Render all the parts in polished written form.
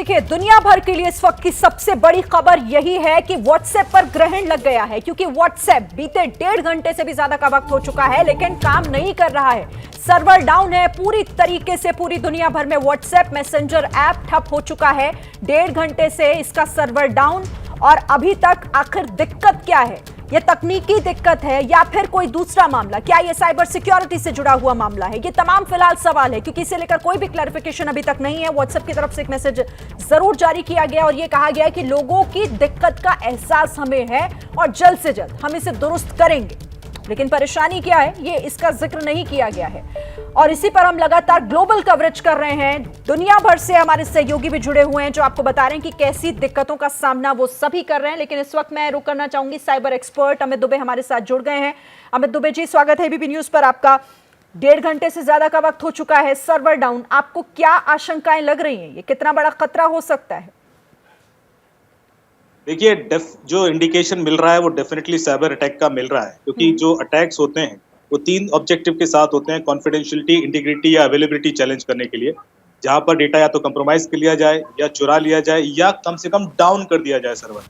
देखिए, दुनिया भर के लिए इस वक्त की सबसे बड़ी खबर यही है कि व्हाट्सएप पर ग्रहण लग गया है, क्योंकि व्हाट्सएप बीते 1.5 घंटे से भी ज्यादा का वक्त हो चुका है लेकिन काम नहीं कर रहा है। सर्वर डाउन है पूरी तरीके से। पूरी दुनिया भर में व्हाट्सएप मैसेंजर ऐप ठप हो चुका है। 1.5 घंटे से इसका सर्वर डाउन, और अभी तक आखिर दिक्कत क्या है? ये तकनीकी दिक्कत है या फिर कोई दूसरा मामला? क्या ये साइबर सिक्योरिटी से जुड़ा हुआ मामला है? ये तमाम फिलहाल सवाल है, क्योंकि इसे लेकर कोई भी क्लैरिफिकेशन अभी तक नहीं है। व्हाट्सएप की तरफ से एक मैसेज जरूर जारी किया गया और ये कहा गया कि लोगों की दिक्कत का एहसास हमें है और जल्द से जल्द हम इसे दुरुस्त करेंगे, लेकिन परेशानी क्या है ये इसका जिक्र नहीं किया गया है। और इसी पर हम लगातार ग्लोबल कवरेज कर रहे हैं। दुनिया भर से हमारे सहयोगी भी जुड़े हुए हैं जो आपको बता रहे हैं कि कैसी दिक्कतों का सामना वो सभी कर रहे हैं। लेकिन इस वक्त मैं रुक करना चाहूंगी, साइबर एक्सपर्ट अमित दुबे हमारे साथ जुड़ गए हैं। अमित दुबे जी, स्वागत है एबीपी न्यूज पर आपका। 1.5 घंटे से ज्यादा का वक्त हो चुका है, सर्वर डाउन, आपको क्या आशंकाएं लग रही हैं? ये कितना बड़ा खतरा हो सकता है? देखिए, जो इंडिकेशन मिल रहा है वो डेफिनेटली साइबर अटैक का मिल रहा है, क्योंकि जो अटैक्स होते हैं वो 3 ऑब्जेक्टिव के साथ होते हैं: कॉन्फिडेंशियलिटी, इंटीग्रिटी या अवेलेबिलिटी चैलेंज करने के लिए, जहां पर डेटा या तो कंप्रोमाइज कर लिया जाए या चुरा लिया जाए या कम से कम डाउन कर दिया जाए सर्वर।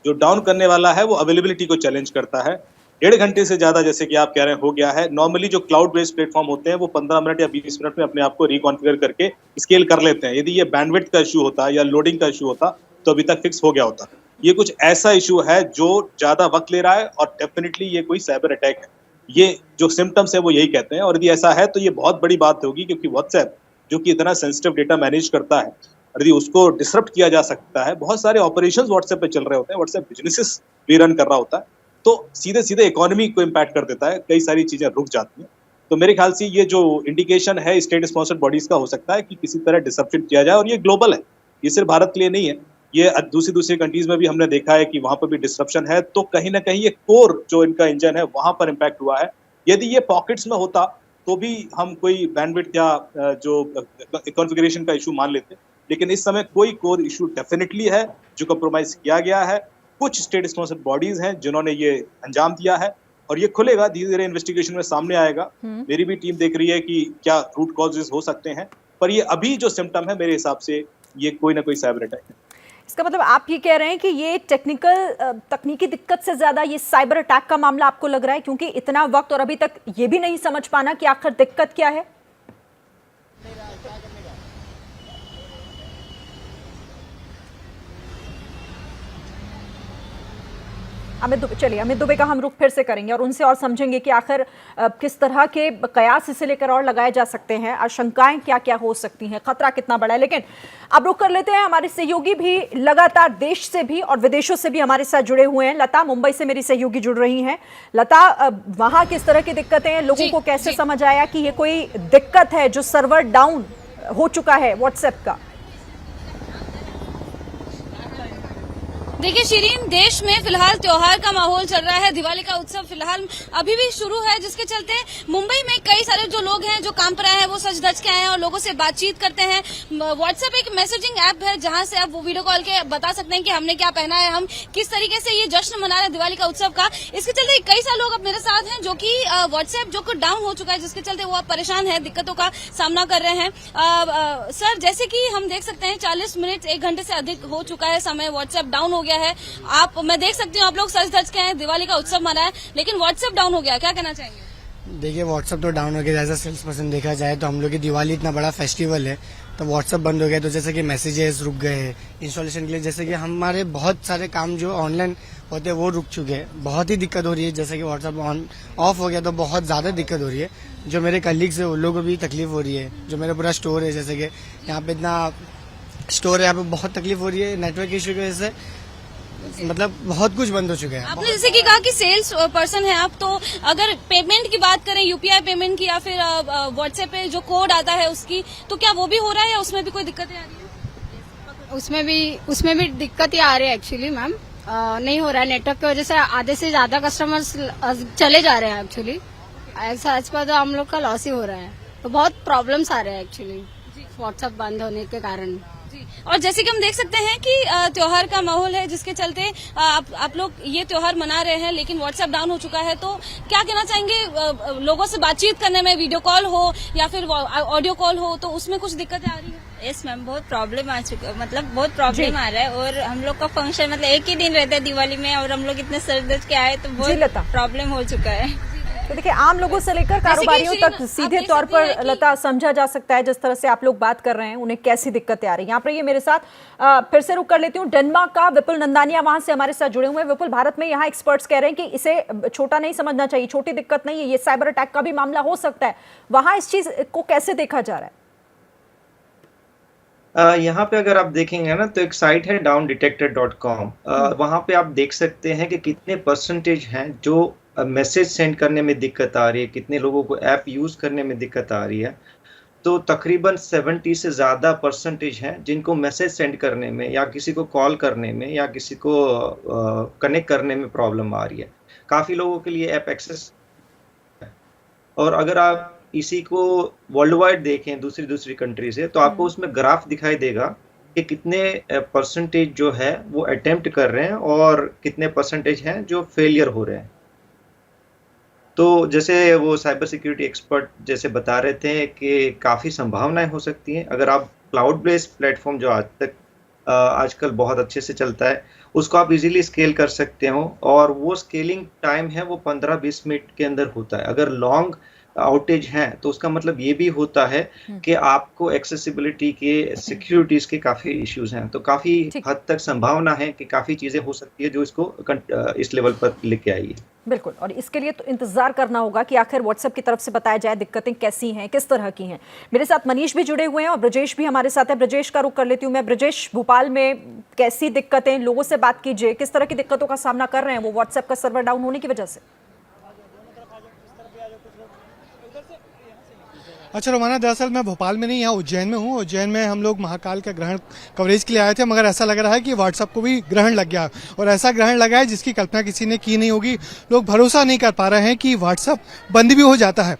जो डाउन करने वाला है वो अवेलेबिलिटी को चैलेंज करता है। 1.5 घंटे से ज्यादा, जैसे कि आप कह रहे हैं, हो गया है। नॉर्मली जो क्लाउड बेस्ड प्लेटफॉर्म होते हैं वो 15 मिनट या 20 मिनट में अपने आप को रिकॉन्फिगर करके स्केल कर लेते हैं। यदि ये बैंडविड्थ का इशू होता या लोडिंग का इशू होता तो अभी तक फिक्स हो गया होता। ये कुछ ऐसा इशू है जो ज्यादा वक्त ले रहा है और डेफिनेटली ये कोई साइबर अटैक है। ये जो सिम्टम्स है वो यही कहते हैं, और यदि ऐसा है तो ये बहुत बड़ी बात होगी, क्योंकि व्हाट्सएप जो कि इतना सेंसिटिव डेटा मैनेज करता है, यदि उसको डिसरप्ट किया जा सकता है, बहुत सारे ऑपरेशंस व्हाट्सएप पे चल रहे होते हैं, व्हाट्सएप बिजनेसेस भी रन कर रहा होता है, तो सीधे सीधे इकोनॉमी को इम्पैक्ट कर देता है, कई सारी चीजें रुक जाती हैं। तो मेरे ख्याल से ये जो इंडिकेशन है स्टेट स्पॉन्सर्ड बॉडीज का हो सकता है कि किसी तरह डिसरप्शन किया जाए, और ये ग्लोबल है, ये सिर्फ भारत के लिए नहीं है, ये दूसरी कंट्रीज में भी हमने देखा है कि वहां पर भी डिसरप्शन है। तो कहीं ना कहीं ये कोर जो इनका इंजन है वहां पर इम्पैक्ट हुआ है। यदि ये पॉकेट्स में होता तो भी हम कोई बैंडविड्थ या जो कॉन्फ़िगरेशन का इशू मान लेते, लेकिन इस समय कोई कोर इशू डेफिनेटली है जो कंप्रोमाइज किया गया है। कुछ स्टेट स्पॉन्सर्ड बॉडीज हैं जिन्होंने ये अंजाम दिया है, और ये खुलेगा धीरे धीरे, इन्वेस्टिगेशन में सामने आएगा। मेरी भी टीम देख रही है कि क्या रूट कॉजेज हो सकते हैं, पर ये अभी जो सिम्टम है मेरे हिसाब से ये कोई ना कोई साइबर अटैक है। इसका मतलब आप ये कह रहे हैं कि ये तकनीकी दिक्कत से ज्यादा ये साइबर अटैक का मामला आपको लग रहा है, क्योंकि इतना वक्त और अभी तक ये भी नहीं समझ पाना कि आखिर दिक्कत क्या है? अमित दुबे का हम रुख फिर से करेंगे और उनसे और समझेंगे कि आखिर किस तरह के कयास इसे लेकर और लगाए जा सकते हैं, आशंकाएं क्या क्या हो सकती हैं, खतरा कितना बड़ा है। लेकिन अब रुख कर लेते हैं, हमारे सहयोगी भी लगातार देश से भी और विदेशों से भी हमारे साथ जुड़े हुए हैं। लता, मुंबई से मेरी सहयोगी जुड़ रही हैं। लता, वहां किस तरह की दिक्कतें हैं, लोगों को कैसे समझ आया कि ये कोई दिक्कत है जो सर्वर डाउन हो चुका है व्हाट्सएप का? देखिए शिरीन, देश में फिलहाल त्योहार का माहौल चल रहा है। दिवाली का उत्सव फिलहाल अभी भी शुरू है, जिसके चलते मुंबई में कई सारे जो लोग हैं जो काम पर आए हैं वो सज धज के आए हैं और लोगों से बातचीत करते हैं। व्हाट्सएप एक मैसेजिंग ऐप है जहां से आप वो वीडियो कॉल के बता सकते हैं कि हमने क्या पहना है, हम किस तरीके से ये जश्न मना रहे हैं दिवाली का उत्सव का। इसके चलते कई सारे लोग अब मेरे साथ हैं जो कि व्हाट्सएप जो डाउन हो चुका है, जिसके चलते वो अब परेशान है, दिक्कतों का सामना कर रहे हैं। सर, जैसे कि हम देख सकते हैं 40 मिनट 1 घंटे से अधिक हो चुका है समय, व्हाट्सएप डाउन हो गया है। मैं देख सकती हूँ आप लोग सज धज के हैं, दिवाली का उत्सव मनाए, लेकिन व्हाट्सएप डाउन हो गया, क्या कहना चाहेंगे? देखिए, व्हाट्सएप तो डाउन हो गया। एज अ सेल्स पर्सन देखा जाए तो हम लोग की दिवाली इतना बड़ा फेस्टिवल है, तो व्हाट्सएप बंद हो गया, तो जैसे कि मैसेजेस रुक गए हैं इंस्टॉलेशन के लिए, जैसे कि हमारे बहुत सारे काम जो ऑनलाइन होते हैं वो रुक चुके हैं। बहुत ही दिक्कत हो रही है, जैसे कि व्हाट्सएप ऑन ऑफ हो गया तो बहुत ज्यादा दिक्कत हो रही है। जो मेरे कलीग्स है उन लोगों को भी तकलीफ हो रही है। जो मेरा पूरा स्टोर है, जैसे कि यहाँ पे इतना स्टोर है, यहाँ पे बहुत तकलीफ हो रही है नेटवर्क इश्यू की वजह से, मतलब बहुत कुछ बंद हो चुका है। आपने जैसे कि कहा कि सेल्स पर्सन है आप, तो अगर पेमेंट की बात करें, यूपीआई पेमेंट की या फिर व्हाट्सएप पे जो कोड आता है उसकी, तो क्या वो भी हो रहा है या उसमें भी कोई दिक्कतें आ रही है? उसमें भी दिक्कतें आ रही है एक्चुअली मैम। नहीं हो रहा है नेटवर्क की वजह से, आधे से ज्यादा कस्टमर्स चले जा रहे हैं एक्चुअली। सच पर तो हम लोग का लॉस ही हो रहा है, तो बहुत प्रॉब्लम्स आ रहे हैं एक्चुअली व्हाट्सएप बंद होने के कारण। और जैसे कि हम देख सकते हैं कि त्योहार का माहौल है, जिसके चलते आप लोग ये त्योहार मना रहे हैं, लेकिन व्हाट्सएप डाउन हो चुका है, तो क्या कहना चाहेंगे लोगों से बातचीत करने में, वीडियो कॉल हो या फिर ऑडियो कॉल हो, तो उसमें कुछ दिक्कतें आ रही है? यस मैम, बहुत प्रॉब्लम आ चुका, मतलब बहुत प्रॉब्लम आ रहा है। और हम लोग का फंक्शन मतलब एक ही दिन रहता है दिवाली में, और हम लोग इतने सर दर्द के आए तो बहुत प्रॉब्लम हो चुका है। तो देखिए, आम लोगों से लेकर कारोबारियों तक सीधे तौर पर लता समझा जा सकता है जिस तरह से आप लोग बात कर रहे हैं उन्हें कैसी दिक्कतें आ रही हैं। यहाँ पर ये मेरे साथ फिर से रुक कर लेती हूँ, डेनमार्क का विपुल नंदानिया वहां से हमारे साथ जुड़े हुए हैं। विपुल, भारत में यहाँ एक्सपर्ट्स कह रहे हैं कि इसे छोटा नहीं समझना चाहिए, छोटी दिक्कत नहीं है, ये साइबर अटैक का भी मामला हो सकता है। वहां इस चीज को कैसे देखा जा रहा है? यहाँ पे अगर आप देखेंगे ना तो एक साइट है downdetector.com। वहाँ पे आप देख सकते हैं कि कितने परसेंटेज हैं जो मैसेज सेंड करने में दिक्कत आ रही है, कितने लोगों को ऐप यूज करने में दिक्कत आ रही है। तो तकरीबन 70 से ज़्यादा परसेंटेज हैं जिनको मैसेज सेंड करने में या किसी को कॉल करने में या किसी को कनेक्ट करने में प्रॉब्लम आ रही है। काफ़ी लोगों के लिए ऐप एक्सेस है। और अगर आप इसी को वर्ल्ड वाइड देखें दूसरी कंट्री से, तो आपको उसमें ग्राफ दिखाई देगा कि कितने परसेंटेज जो है वो अटेम्प्ट कर रहे हैं और कितने परसेंटेज हैं जो फेलियर हो रहे हैं। तो जैसे वो साइबर सिक्योरिटी एक्सपर्ट जैसे बता रहे थे कि काफ़ी संभावनाएं हो सकती हैं। अगर आप क्लाउड बेस्ड प्लेटफॉर्म जो आजकल बहुत अच्छे से चलता है, उसको आप इजीली स्केल कर सकते हो, और वो स्केलिंग टाइम है वो 15-20 मिनट के अंदर होता है। अगर लॉन्ग आउटेज है तो उसका मतलब ये भी होता है कि आपको एक्सेसिबिलिटी के, सिक्योरिटीज के काफी इश्यूज हैं। तो काफी हद तक संभावना है कि काफी चीजें हो सकती है जो इसको इस लेवल पर लेके आई है। बिल्कुल, और इसके लिए तो इंतजार करना होगा कि आखिर व्हाट्सएप की तरफ से बताया जाए दिक्कतें कैसी हैं, किस तरह की हैं। मेरे साथ मनीष भी जुड़े हुए हैं और ब्रजेश भी हमारे साथ है। ब्रजेश का रुख कर लेती हूँ मैं। ब्रजेश, भोपाल में कैसी दिक्कतें, लोगों से बात कीजिए, किस तरह की दिक्कतों का सामना कर रहे हैं वो व्हाट्सएप का सर्वर डाउन होने की वजह से? अच्छा रोमाना, दरअसल मैं भोपाल में नहीं, यहाँ उज्जैन में हूँ। उज्जैन में हम लोग महाकाल का ग्रहण कवरेज के लिए आए थे, मगर ऐसा लग रहा है कि व्हाट्सएप को भी ग्रहण लग गया, और ऐसा ग्रहण लगा है जिसकी कल्पना किसी ने की नहीं होगी। लोग भरोसा नहीं कर पा रहे हैं कि व्हाट्सएप बंद भी हो जाता है।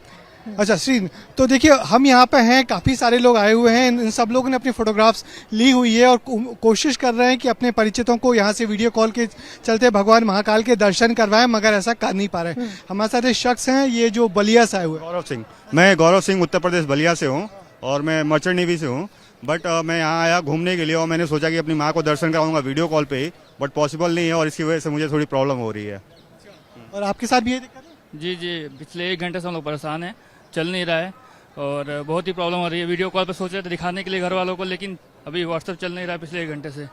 अच्छा श्री, तो देखिए हम यहाँ पे हैं, काफ़ी सारे लोग आए हुए हैं, इन सब लोगों ने अपनी फोटोग्राफ्स ली हुई है और कोशिश कर रहे हैं कि अपने परिचितों को यहाँ से वीडियो कॉल के चलते भगवान महाकाल के दर्शन करवाएं, मगर ऐसा कर नहीं पा रहे। हमारे साथ एक शख्स हैं, ये जो बलिया से आए हुए। गौरव सिंह, मैं गौरव सिंह उत्तर प्रदेश बलिया से हूँ और मैं मर्चेंट नेवी से हूँ। बट मैं यहाँ आया घूमने के लिए और मैंने सोचा कि अपनी माँ को दर्शन कराऊंगा वीडियो कॉल पे ही, बट पॉसिबल नहीं है और इसकी वजह से मुझे थोड़ी प्रॉब्लम हो रही है। और आपके साथ भी ये दिक्कत है? जी, पिछले 1 घंटे से हम लोग परेशान हैं, चल नहीं रहा है और बहुत ही प्रॉब्लम हो रही है। वीडियो कॉल पे सोच रहे थे दिखाने के लिए घर वालों को, लेकिन अभी व्हाट्सएप चल नहीं रहा है पिछले 1 घंटे से।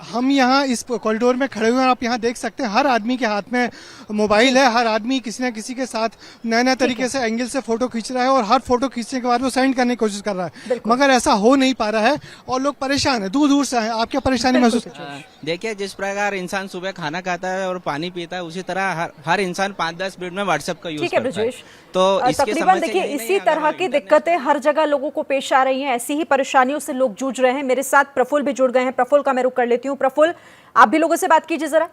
हम यहाँ इस कॉरिडोर में खड़े हुए हैं, आप यहाँ देख सकते हैं हर आदमी के हाथ में मोबाइल है, हर आदमी किसी न किसी के साथ नए तरीके से एंगल से फोटो खींच रहा है और हर फोटो खींचने के बाद वो सेंड करने की कोशिश कर रहा है, मगर ऐसा हो नहीं पा रहा है और लोग परेशान है, दूर दूर से हैं। आप क्या परेशानी महसूस करते हैं? देखिए, जिस प्रकार इंसान सुबह खाना खाता है और पानी पीता है, उसी तरह हर इंसान 5-10 मिनट में व्हाट्सएप का यूज करता है। तो तकरीबन देखिए इसी तरह की दिक्कतें हर जगह लोगों को पेश आ रही हैं, ऐसी ही परेशानियों से लोग जूझ रहे हैं। मेरे साथ प्रफुल्ल भी जुड़ गए हैं, प्रफुल्ल का मैं रुख कर लेती हूँ। प्रफुल्ल, आप भी लोगों से बात कीजिए जरा।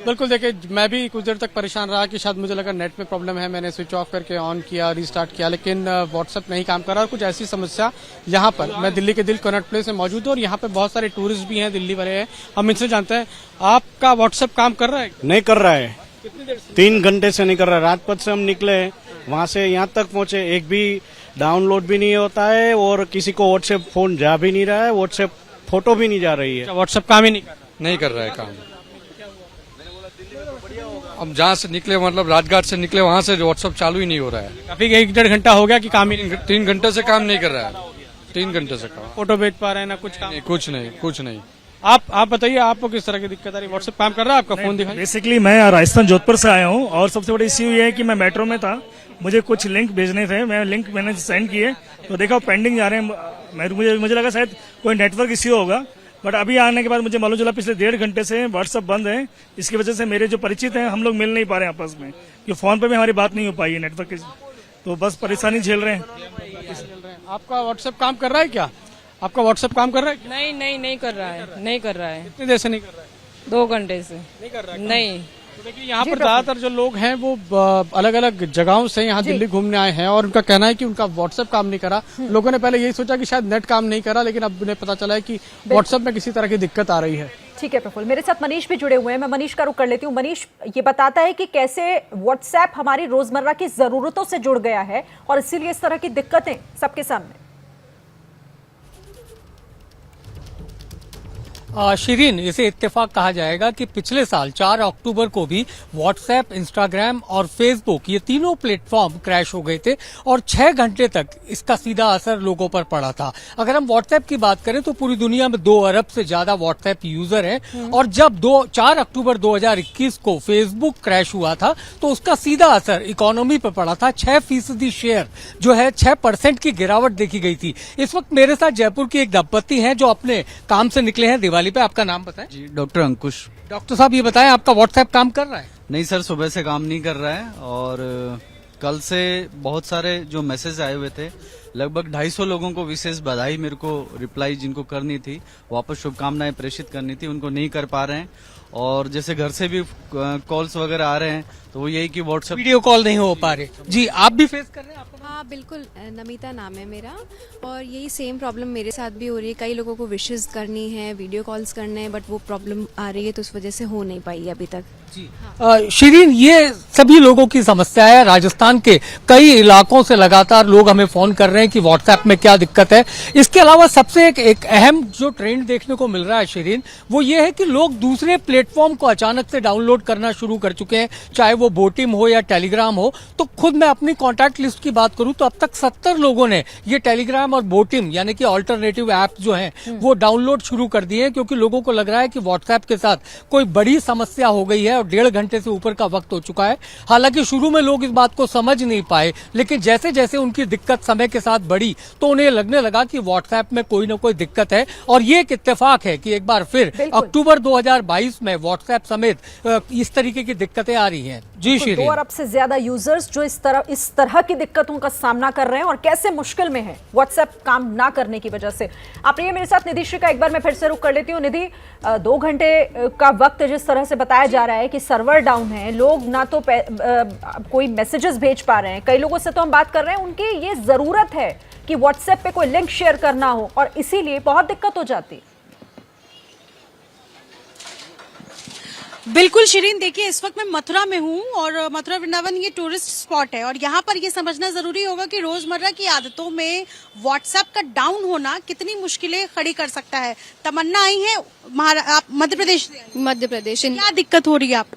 बिल्कुल, देखिए मैं भी कुछ देर तक परेशान रहा कि शायद मुझे लगा नेट में प्रॉब्लम है, मैंने स्विच ऑफ करके ऑन किया, रीस्टार्ट किया, लेकिन व्हाट्सएप नहीं काम कर रहा। और कुछ ऐसी समस्या यहाँ पर, मैं दिल्ली के दिल कॉनॉट प्लेस में मौजूद हूँ और यहाँ पे बहुत सारे टूरिस्ट भी हैं, दिल्ली वाले हैं। हम इनसे जानते हैं, आपका व्हाट्सएप काम कर रहा है? नहीं कर रहा है, 3 घंटे से नहीं कर रहा है। राजपथ से हम निकले, वहाँ से यहाँ तक पहुँचे, एक भी डाउनलोड भी नहीं होता है और किसी को व्हाट्सएप फोन जा भी नहीं रहा है, व्हाट्सएप फोटो भी नहीं जा रही है। व्हाट्सएप काम ही नहीं कर रहा है काम। हम जहाँ से निकले, मतलब राजघाट से निकले, वहाँ से व्हाट्सएप चालू ही नहीं हो रहा है। काफी 1-1.5 घंटा हो गया कि काम ही 3 घंटे से काम नहीं कर रहा है, 3 घंटे से काम। फोटो भेज पा रहे हैं ना कुछ काम? नहीं, कुछ नहीं। आप बताइए, आपको किस तरह की दिक्कत आ रही है? व्हाट्सएप काम कर रहा है आपका? फोन दिखाई। बेसिकली मैं राजस्थान जोधपुर से आया हूँ और सबसे बड़ी इश्यू ये है कि मैं मेट्रो में था, मुझे कुछ लिंक भेजने थे, मैंने सेंड किए तो देखा पेंडिंग जा रहे हैं। मुझे लगा शायद कोई नेटवर्क इश्यू होगा, बट अभी आने के बाद मुझे मालूम चला पिछले 1.5 घंटे से व्हाट्सएप बंद है। इसकी वजह से मेरे जो परिचित हैं हम लोग मिल नहीं पा रहे हैं आपस में, कि फोन पे भी हमारी बात नहीं हो पाई है नेटवर्क की, तो बस परेशानी झेल रहे हैं। आपका व्हाट्सएप काम कर रहा है क्या? आपका व्हाट्सएप काम कर रहा है? नहीं कर रहा है, नहीं कर रहा है। कितनी देर से नहीं कर रहा है? 2 घंटे से नहीं कर रहा है। नहीं। तो देखिए यहाँ पर ज्यादातर जो लोग हैं वो अलग अलग जगहों से यहाँ दिल्ली घूमने आए हैं और उनका कहना है कि उनका व्हाट्सएप काम नहीं करा। लोगों ने पहले यही सोचा कि शायद नेट काम नहीं करा, लेकिन अब उन्हें पता चला है कि व्हाट्सएप में किसी तरह की दिक्कत आ रही है। ठीक है प्रफुल्ल, मेरे साथ मनीष भी जुड़े हुए हैं, मैं मनीष का रुख कर लेती हूँ। मनीष ये बताता है कि कैसे व्हाट्सएप हमारी रोजमर्रा की जरूरतों से जुड़ गया है और इसीलिए इस तरह की दिक्कतें सबके सामने। शिरीन, इसे इत्तेफाक कहा जाएगा कि पिछले साल 4 अक्टूबर को भी व्हाट्सएप, इंस्टाग्राम और फेसबुक ये तीनों प्लेटफॉर्म क्रैश हो गए थे और 6 घंटे तक इसका सीधा असर लोगों पर पड़ा था। अगर हम व्हाट्सएप की बात करें तो पूरी दुनिया में 2 अरब से ज्यादा व्हाट्सएप यूजर हैं और जब 4 अक्टूबर 2021 को फेसबुक क्रैश हुआ था तो उसका सीधा असर इकोनॉमी पर पड़ा था। 6% शेयर जो है 6% की गिरावट देखी गई थी। इस वक्त मेरे साथ जयपुर की एक दंपत्ति हैं जो अपने काम से निकले हैं दिवाली पे। आपका नाम बताएं। जी, डॉक्टर अंकुश। डॉक्टर साहब ये बताएं, आपका व्हाट्सएप काम कर रहा है? नहीं सर, सुबह से काम नहीं कर रहा है और कल से बहुत सारे जो मैसेज आए हुए थे, लगभग 250 लोगों को विशेष बधाई मेरे को रिप्लाई जिनको करनी थी, वापस शुभकामनाएं प्रेषित करनी थी, उनको नहीं कर पा रहे हैं। और जैसे घर से भी कॉल्स वगैरह आ रहे हैं तो वो यही कि व्हाट्सएप वीडियो कॉल नहीं हो पा रहे। जी, आप भी फेस कर रहे हैं? हाँ बिल्कुल, नमिता नाम है मेरा और यही सेम प्रॉब्लम मेरे साथ भी हो रही है। कई लोगों को विशेस करनी है, वीडियो कॉल्स करने हैं, बट वो प्रॉब्लम आ रही है तो उस वजह से हो नहीं पाई अभी तक। जी शिरीन, ये सभी लोगों की समस्या है। राजस्थान के कई इलाकों से लगातार लोग हमें फोन कर रहे हैं कि व्हाट्सएप में क्या दिक्कत है। इसके अलावा सबसे एक अहम जो ट्रेंड देखने को मिल रहा है शिरीन, वो ये है कि लोग दूसरे प्लेटफॉर्म को अचानक से डाउनलोड करना शुरू कर चुके हैं, चाहे वो बोटिम हो या टेलीग्राम हो। तो खुद मैं अपनी कॉन्टैक्ट लिस्ट की बात करूं तो अब तक 70 लोगों ने ये टेलीग्राम और बोटिम यानी कि ऑल्टरनेटिव ऐप जो हैं वो डाउनलोड शुरू कर दिए हैं, क्योंकि लोगों को लग रहा है कि व्हाट्सएप के साथ कोई बड़ी समस्या हो गई है और 1.5 घंटे से ऊपर का वक्त हो चुका है। हालांकि शुरू में लोग इस बात को समझ नहीं पाए, लेकिन जैसे जैसे उनकी दिक्कत समय के साथ बढ़ी तो उन्हें लगने लगा कि व्हाट्सएप में कोई ना कोई दिक्कत है। और ये एक इत्तेफाक है कि एक बार फिर अक्टूबर 2022 में व्हाट्सएप समेत इस तरीके की दिक्कतें आ रही हैं। जी शिरीन, 2 अरब से ज्यादा यूजर्स जो इस तरह की दिक्कतों का सामना कर रहे हैं और कैसे मुश्किल में है व्हाट्सएप काम ना करने की वजह से। आप रहिए मेरे साथ निधि श्री का, एक बार मैं फिर से रुक कर लेती हूँ। निधि, 2 घंटे का वक्त जिस तरह से बताया जा रहा है कि सर्वर डाउन है, लोग ना तो कोई मैसेजेस भेज पा रहे हैं, कई लोगों से तो हम बात कर रहे हैं उनकी ये जरूरत है कि व्हाट्सएप पे कोई लिंक शेयर करना हो और इसीलिए बहुत दिक्कत हो जाती है। बिल्कुल शिरीन, देखिए इस वक्त मैं मथुरा में हूँ और मथुरा वृंदावन ये टूरिस्ट स्पॉट है और यहाँ पर ये समझना जरूरी होगा कि रोजमर्रा की आदतों में व्हाट्सएप का डाउन होना कितनी मुश्किलें खड़ी कर सकता है। तमन्ना आई है आप मध्य प्रदेश से? मध्य प्रदेश। क्या दिक्कत हो रही है आप?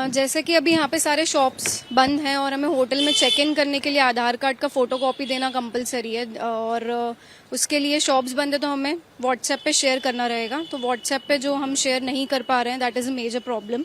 जैसे कि अभी यहाँ पे सारे शॉप्स बंद हैं और हमें होटल में चेक इन करने के लिए आधार कार्ड का फोटोकॉपी देना कंपलसरी है और उसके लिए शॉप्स बंद है तो हमें व्हाट्सएप पे शेयर करना रहेगा। तो व्हाट्सएप पे जो हम शेयर नहीं कर पा रहे हैं, that is a major problem.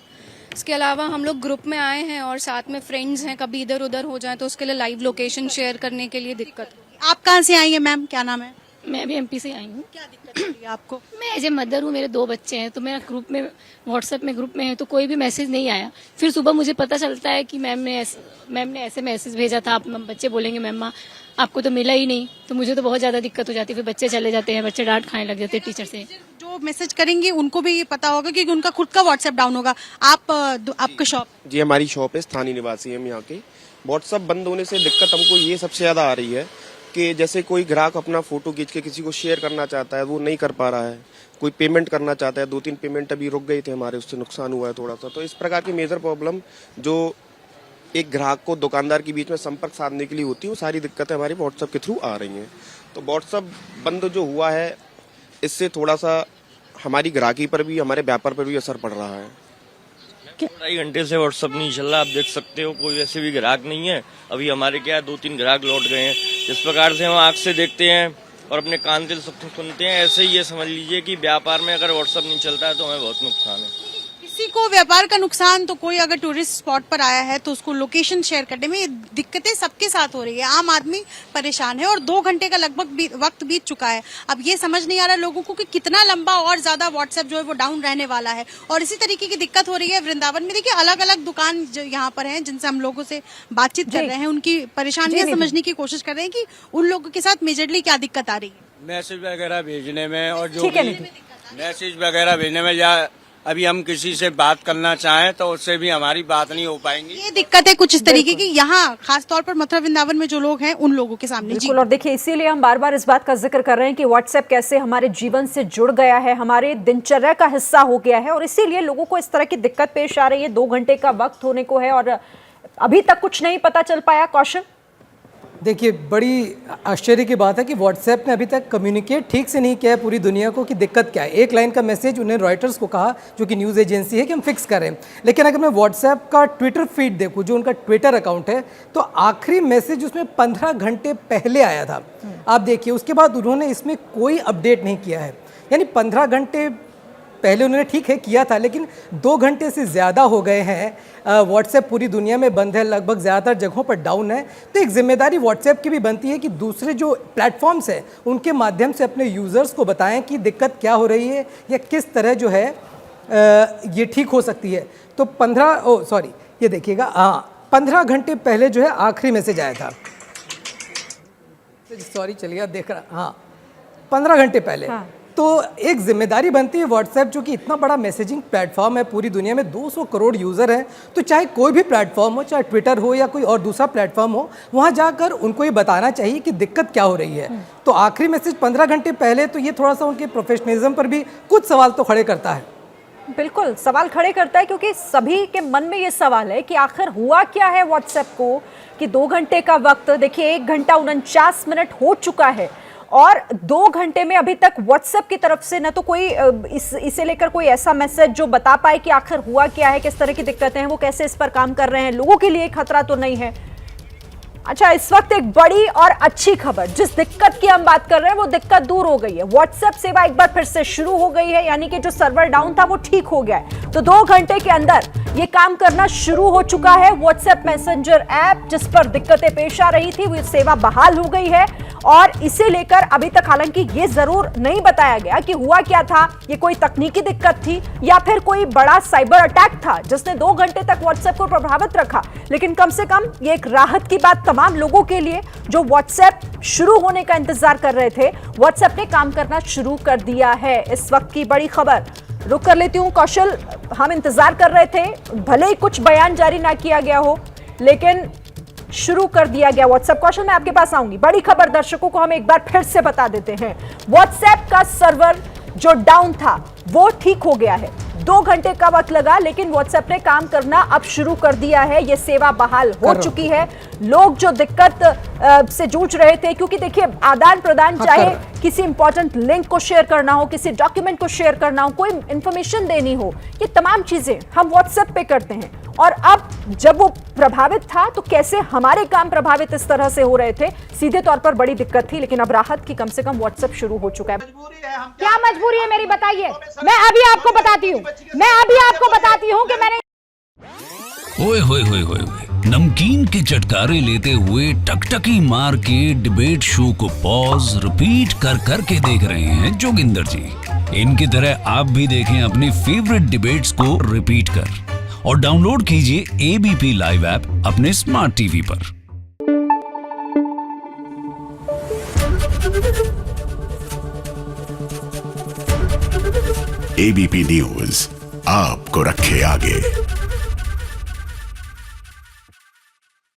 इसके अलावा हम लोग ग्रुप में आए हैं और साथ में फ्रेंड्स हैं, कभी इधर उधर हो जाए तो उसके लिए लाइव लोकेशन शेयर करने के लिए दिक्कत। आप कहाँ से आई हैं मैम, क्या नाम है? मैं भी एमपी से आई हूँ। क्या दिक्कत हो रही है आपको? मैं एज ए मदर हूँ, मेरे 2 बच्चे हैं, तो मेरा ग्रुप में व्हाट्सएप में ग्रुप में है तो कोई भी मैसेज नहीं आया। फिर सुबह मुझे पता चलता है कि मैम ने ऐसे मैसेज भेजा था, आप बच्चे बोलेंगे मैम आपको तो मिला ही नहीं, तो मुझे तो बहुत ज्यादा दिक्कत हो जाती है। फिर बच्चे चले जाते हैं, बच्चे डांट खाने लग जाते हैं टीचर से। जो मैसेज करेंगे उनको भी ये पता होगा कि उनका खुद का व्हाट्सएप डाउन होगा। आपका शॉप? जी, हमारी शॉप है, स्थानीय निवासी हम यहाँ के। व्हाट्सएप बंद होने से दिक्कत हमको ये सबसे ज्यादा आ रही है कि जैसे कोई ग्राहक अपना फोटो खींच के किसी को शेयर करना चाहता है, वो नहीं कर पा रहा है। कोई पेमेंट करना चाहता है, 2-3 पेमेंट अभी रुक गए थे हमारे, उससे नुकसान हुआ है थोड़ा सा। तो इस प्रकार की मेजर प्रॉब्लम जो एक ग्राहक को दुकानदार के बीच में संपर्क साधने के लिए होती है, वो सारी दिक्कतें हमारी व्हाट्सएप के थ्रू आ रही हैं। तो व्हाट्सएप बंद जो हुआ है, इससे थोड़ा सा हमारी ग्राहकी पर भी, हमारे व्यापार पर भी असर पड़ रहा है। 2.5 घंटे से व्हाट्सएप नहीं चल रहा, आप देख सकते हो, कोई वैसे भी ग्राहक नहीं है। अभी हमारे क्या 2-3 ग्राहक लौट गए हैं। जिस प्रकार से हम आंख से देखते हैं और अपने कान से सुनते हैं, ऐसे ही ये समझ लीजिए कि व्यापार में अगर व्हाट्सएप नहीं चलता है तो हमें बहुत नुकसान है। किसी को व्यापार का नुकसान तो कोई अगर टूरिस्ट स्पॉट पर आया है तो उसको लोकेशन शेयर करने में दिक्कतें सबके साथ हो रही है। आम आदमी परेशान है और 2 घंटे का लगभग वक्त बीत चुका है। अब ये समझ नहीं आ रहा लोगों को कि कितना लंबा और ज्यादा व्हाट्सएप जो है वो डाउन रहने वाला है। और इसी तरीके की दिक्कत हो रही है वृंदावन में। देखिए अलग अलग दुकान जो यहाँ पर है, जिनसे हम लोगों से बातचीत कर रहे हैं, उनकी परेशानियां समझने की कोशिश कर रहे हैं कि उन लोगों के साथ मेजरली क्या दिक्कत आ रही है। मैसेज वगैरह भेजने में और जो मैसेज वगैरह भेजने में या अभी हम किसी से बात करना चाहें तो उससे भी हमारी बात नहीं हो पाएंगी। ये दिक्कत है कुछ इस तरीके की यहाँ खास तौर पर मथुरा वृंदावन में जो लोग हैं उन लोगों के सामने। बिल्कुल, और देखिए इसीलिए हम बार बार इस बात का जिक्र कर रहे हैं कि व्हाट्सएप कैसे हमारे जीवन से जुड़ गया है, हमारे दिनचर्या का हिस्सा हो गया है, और इसीलिए लोगों को इस तरह की दिक्कत पेश आ रही है। 2 घंटे का वक्त होने को है और अभी तक कुछ नहीं पता चल पाया। कौशल, देखिए बड़ी आश्चर्य की बात है कि व्हाट्सएप ने अभी तक कम्युनिकेट ठीक से नहीं किया है पूरी दुनिया को कि दिक्कत क्या है। एक लाइन का मैसेज उन्हें रॉयटर्स को कहा, जो कि न्यूज़ एजेंसी है, कि हम फिक्स करें। लेकिन अगर मैं व्हाट्सएप का ट्विटर फीड देखूं, जो उनका ट्विटर अकाउंट है, तो आखिरी मैसेज उसमें 15 घंटे पहले आया था। आप देखिए, उसके बाद उन्होंने इसमें कोई अपडेट नहीं किया है। यानी 15 घंटे पहले उन्होंने ठीक है किया था, लेकिन 2 घंटे से ज़्यादा हो गए हैं। व्हाट्सएप पूरी दुनिया में बंद है, लगभग ज़्यादातर जगहों पर डाउन है। तो एक जिम्मेदारी व्हाट्सएप की भी बनती है कि दूसरे जो प्लेटफॉर्म्स हैं उनके माध्यम से अपने यूज़र्स को बताएं कि दिक्कत क्या हो रही है या किस तरह जो है ये ठीक हो सकती है। तो 15 घंटे पहले जो है आखिरी मैसेज आया था। चलिए देख रहा, 15 घंटे पहले। तो एक जिम्मेदारी बनती है व्हाट्सएप, जो कि इतना बड़ा मैसेजिंग प्लेटफॉर्म है, पूरी दुनिया में 200 करोड़ यूज़र हैं, तो चाहे कोई भी प्लेटफॉर्म हो, चाहे ट्विटर हो या कोई और दूसरा प्लेटफॉर्म हो, वहाँ जाकर उनको ये बताना चाहिए कि दिक्कत क्या हो रही है। तो आखिरी मैसेज 15 घंटे पहले, तो ये थोड़ा सा उनके प्रोफेशनलिज्म पर भी कुछ सवाल तो खड़े करता है। बिल्कुल सवाल खड़े करता है, क्योंकि सभी के मन में ये सवाल है कि आखिर हुआ क्या है व्हाट्सएप को कि 2 घंटे का वक्त, देखिए 1 घंटा 49 मिनट हो चुका है और 2 घंटे में अभी तक व्हाट्सएप की तरफ से न तो कोई इसे लेकर कोई ऐसा मैसेज जो बता पाए कि आखिर हुआ क्या है, किस तरह की दिक्कतें हैं, वो कैसे इस पर काम कर रहे हैं, लोगों के लिए खतरा तो नहीं है। अच्छा, इस वक्त एक बड़ी और अच्छी खबर, जिस दिक्कत की हम बात कर रहे हैं वो दिक्कत दूर हो गई है। व्हाट्सएप सेवा एक बार फिर से शुरू हो गई है, यानी कि जो सर्वर डाउन था वो ठीक हो गया है। तो 2 घंटे के अंदर ये काम करना शुरू हो चुका है। व्हाट्सएप मैसेंजर ऐप जिस पर दिक्कतें पेश आ रही थी, वो सेवा बहाल हो गई है और इसे लेकर अभी तक हालांकि ये जरूर नहीं बताया गया कि हुआ क्या था, ये कोई तकनीकी दिक्कत थी या फिर कोई बड़ा साइबर अटैक था जिसने 2 घंटे तक व्हाट्सएप को प्रभावित रखा। लेकिन कम से कम ये एक राहत की बात तमाम लोगों के लिए जो व्हाट्सएप शुरू होने का इंतजार कर रहे थे। व्हाट्सएप ने काम करना शुरू कर दिया है। इस वक्त की बड़ी खबर रुक कर लेती हूं। कौशल, हम इंतजार कर रहे थे, भले ही कुछ बयान जारी ना किया गया हो, लेकिन शुरू कर दिया गया व्हाट्सएप। कौशल, मैं आपके पास आऊंगी। बड़ी खबर दर्शकों को हम एक बार फिर से बता देते हैं, व्हाट्सएप का सर्वर जो डाउन था वो ठीक हो गया है। 2 घंटे का वक्त लगा, लेकिन व्हाट्सएप ने काम करना अब शुरू कर दिया है। ये सेवा बहाल हो चुकी है। लोग जो दिक्कत से जूझ रहे थे, क्योंकि देखिए आदान प्रदान, चाहे किसी इंपॉर्टेंट लिंक को शेयर करना हो, किसी डॉक्यूमेंट को शेयर करना हो, कोई इंफॉर्मेशन देनी हो, ये तमाम चीजें हम व्हाट्सएप पे करते हैं। और अब जब वो प्रभावित था तो कैसे हमारे काम प्रभावित इस तरह से हो रहे थे, सीधे तौर पर बड़ी दिक्कत थी। लेकिन अब राहत की कम से कम व्हाट्सएप शुरू हो चुका है। क्या मजबूरी है मेरी, बताइए। मैं अभी आपको बताती हूँ कि मैंने ओए होए होए होए नमकीन के चटकारे लेते हुए टकटकी मार के डिबेट शो को पॉज रिपीट कर करके देख रहे हैं जोगिंदर जी। इनकी तरह आप भी देखें अपनी फेवरेट डिबेट्स को रिपीट कर और डाउनलोड कीजिए एबीपी लाइव ऐप अपने स्मार्ट टीवी पर। एबीपी न्यूज आपको रखे आगे।